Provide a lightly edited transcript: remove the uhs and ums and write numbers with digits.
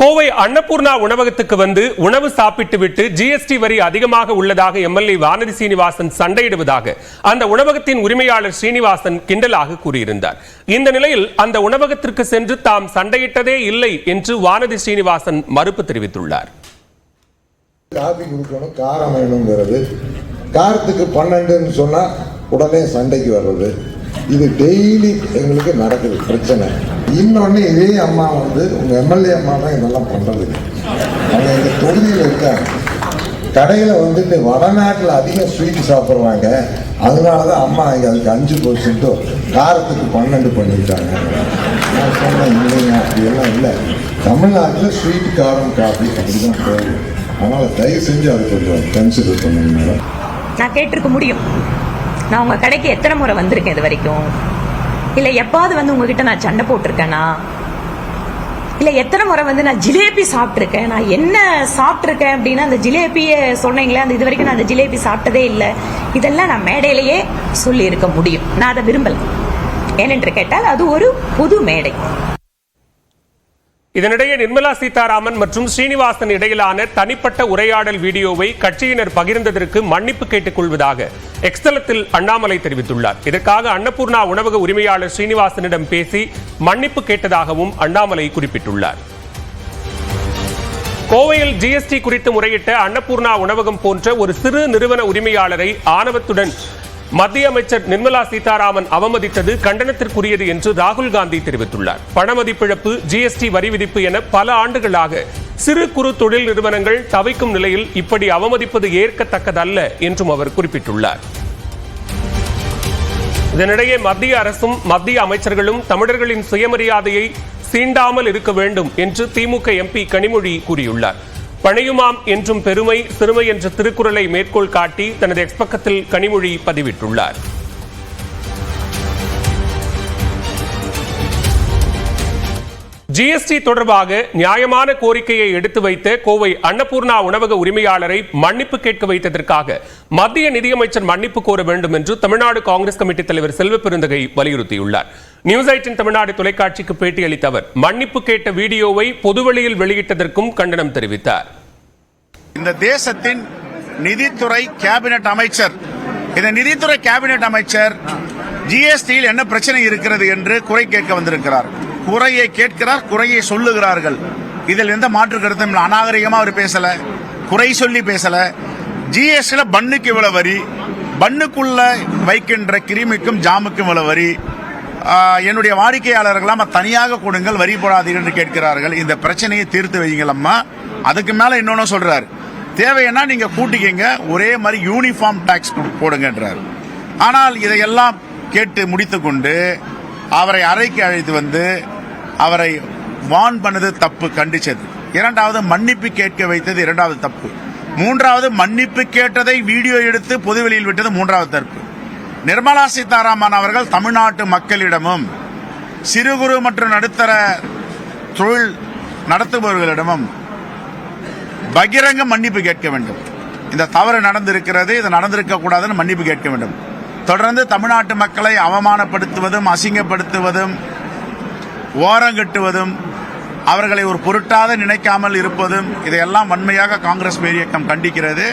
கோவை அன்னபூர்ணா உணவகத்துக்கு வந்து உணவு சாப்பிட்டுவிட்டு ஜிஎஸ்டி வரி அதிகமாக உள்ளதாக எம்எல்ஏ வானதி சீனிவாசன் சண்டையிடுவதாக அந்த உணவகத்தின் உரிமையாளர் ஸ்ரீனிவாசன் கிண்டலாக கூறியிருந்தார். இந்த நிலையில் அந்த உணவகத்திற்கு சென்று தாம் சண்டையிட்டதே இல்லை என்று வானதி சீனிவாசன் மறுப்பு தெரிவித்துள்ளார். காபி குடிக்கணும், காரம் வேணுங்கிறது, காரத்துக்கு 12ன்னு சொன்னா உடனே சண்டைக்கு வர்றது, இது டெய்லி எங்களுக்கு நடக்குது பிரச்சனை. இன்னொன்னு இதே அம்மா வந்து உங்க எம்எல்ஏ அம்மா தான் இதெல்லாம் பண்றது. அவங்க எங்க தொகுதியில் இருக்காங்க, கடையில் வந்துட்டு வடநாட்டில் அதிகம் ஸ்வீட் சாப்பிட்றாங்க, அதனாலதான் அம்மா இங்கே அதுக்கு 5% காரத்துக்கு 12 பண்ணிட்டாங்க. நான் சொன்னேன் இல்லைங்க, அப்படியெல்லாம் இல்லை, தமிழ்நாட்டில் ஸ்வீட் காரம் காஃபி அப்படிதான் போகுது. அதனால தயவு செஞ்சு அதை கொஞ்சம் கன்சிடர் பண்ணுங்க மேடம். நான் கேட்டிருக்க முடியும், நான் உங்க கடைக்கு எத்தனை முறை வந்திருக்கேன் இது வரைக்கும், இல்ல எப்பாவது வந்து உங்ககிட்ட நான் சண்டை போட்டிருக்கேனா, இல்ல எத்தனை முறை வந்து நான் ஜிலேபி சாப்பிட்டுருக்கேன், நான் என்ன சாப்பிட்டுருக்கேன் அப்படின்னா அந்த ஜிலேபியை சொன்னீங்களே, அந்த இது வரைக்கும் நான் அந்த ஜிலேபி சாப்பிட்டதே இல்லை, இதெல்லாம் நான் மேடையிலேயே சொல்லி இருக்க முடியும். நான் அதை விரும்பல, ஏனென்று கேட்டால் அது ஒரு பொது மேடை. இதனிடையே நிர்மலா சீதாராமன் மற்றும் ஸ்ரீனிவாசன் இடையிலான தனிப்பட்ட உரையாடல் வீடியோவை கட்சியினர் பகிர்ந்ததற்கு மன்னிப்பு கேட்டுக் கொள்வதாக எக்ஸ்தலத்தில் அண்ணாமலை தெரிவித்துள்ளார். இதற்காக அன்னபூர்ணா உணவக உரிமையாளர் ஸ்ரீனிவாசனிடம் பேசி மன்னிப்பு கேட்டதாகவும் அண்ணாமலை குறிப்பிட்டுள்ளார். கோவையில் ஜிஎஸ்டி குறித்து முறையிட்ட அன்னபூர்ணா உணவகம் போன்ற ஒரு சிறு நிறுவன உரிமையாளரை ஆணவத்துடன் மத்திய அமைச்சர் நிர்மலா சீதாராமன் அவமதித்தது கண்டனத்திற்குரியது என்று ராகுல் காந்தி தெரிவித்துள்ளார். பணமதிப்பிழப்பு, ஜிஎஸ்டி வரி விதிப்பு என பல ஆண்டுகளாக சிறு குறு தொழில் நிறுவனங்கள் தவிக்கும் நிலையில் இப்படி அவமதிப்பது ஏற்கத்தக்கதல்ல என்றும் அவர் குறிப்பிட்டுள்ளார். இதனிடையே மத்திய அரசும் மத்திய அமைச்சர்களும் தமிழர்களின் சுயமரியாதையை சீண்டாமல் இருக்க வேண்டும் என்று திமுக எம்பி கனிமொழி கூறியுள்ளார். பணியுமாம் என்றும் பெருமை சிறுமை என்ற திருக்குறளை மேற்கோள் காட்டி தனது எக்ஸ் பக்கத்தில் கனிமொழி பதிவிட்டுள்ளார். ஜிஎஸ்டி தொடர்பாக நியாயமான கோரிக்கையை எடுத்து வைத்த கோவை அன்னபூர்ணா உணவக உரிமையாளரை மன்னிப்பு கேட்க வைத்ததற்காக மத்திய நிதியமைச்சர் மன்னிப்பு கோர வேண்டும் என்று தமிழ்நாடு காங்கிரஸ் கமிட்டி தலைவர் செல்வ பெருந்தகை வலியுறுத்தியுள்ளார். நியூஸ் 18 தமிழ்நாடு தொலைக்காட்சிக்கு பேட்டியளித்த அவர் மன்னிப்பு கேட்ட வீடியோவை பொதுவெளியில் வெளியிட்டதற்கும் கண்டனம் தெரிவித்தார். இந்த தேசத்தின் நிதித்துறை கேபினெட் அமைச்சர், இந்த நிதித்துறை கேபினெட் அமைச்சர் ஜிஎஸ்டியில் என்ன பிரச்சனை இருக்கிறது என்று குறை கேட்க வந்திருக்கிறார். குறையை கேட்கிறார், குறையை சொல்லுகிறார்கள். இதில் எந்த மாற்று கருத்தும் இல்லை. அநாகரிகமா அவர் பேசல, குறை சொல்லி பேசல. ஜிஎஸ்டியில பன்னுக்கு இவ்வளவு வரி, பன்னுக்குள்ள வைக்கின்ற கிருமிக்கும் ஜாமுக்கும் இவ்வளவு வரி, என்னுடைய வாடிக்கையாளர்களாம் தனியாக கொடுங்கள், வரி போடாதீர்கள் என்று கேட்கிறார்கள். இந்த பிரச்சனையை தீர்த்து வையுங்கள் அம்மா. அதுக்கு மேல இன்னொன்னு சொல்றாரு, தேவைன்னா நீங்க கூட்டிக்கங்க, ஒரே மாதிரி யூனிஃபார்ம் டாக்ஸ் போடுங்கன்றார். ஆனால் இதையெல்லாம் கேட்டு முடித்துக் கொண்டு அவரை அறைக்கு அழைத்து வந்து அவரை வார்ன் பண்ணது தப்பு, கண்டிச்சது. இரண்டாவது மன்னிப்பு கேட்க வைத்தது இரண்டாவது தப்பு. மூன்றாவது மன்னிப்பு கேட்டதை வீடியோ எடுத்து பொதுவெளியில் விட்டது மூன்றாவது தப்பு. நிர்மலா சீதாராமன் அவர்கள் தமிழ்நாட்டு மக்களிடமும் சிறு குறு மற்றும் நடுத்தர தொழில் நடத்துபவர்களிடமும் பகிரங்க மன்னிப்பு கேட்க வேண்டும். இந்த தவறு நடந்திருக்கிறது, இது நடந்திருக்க கூடாதுன்னு மன்னிப்பு கேட்க வேண்டும். தொடர்ந்து தமிழ்நாட்டு மக்களை அவமானப்படுத்துவதும் அசிங்கப்படுத்துவதும் ஓரங்கட்டுவதும் அவர்களை ஒரு பொருட்டாக நினைக்காமல் இருப்பதும் இதையெல்லாம் வன்மையாக காங்கிரஸ் பேரியக்கம் கண்டிக்கிறது.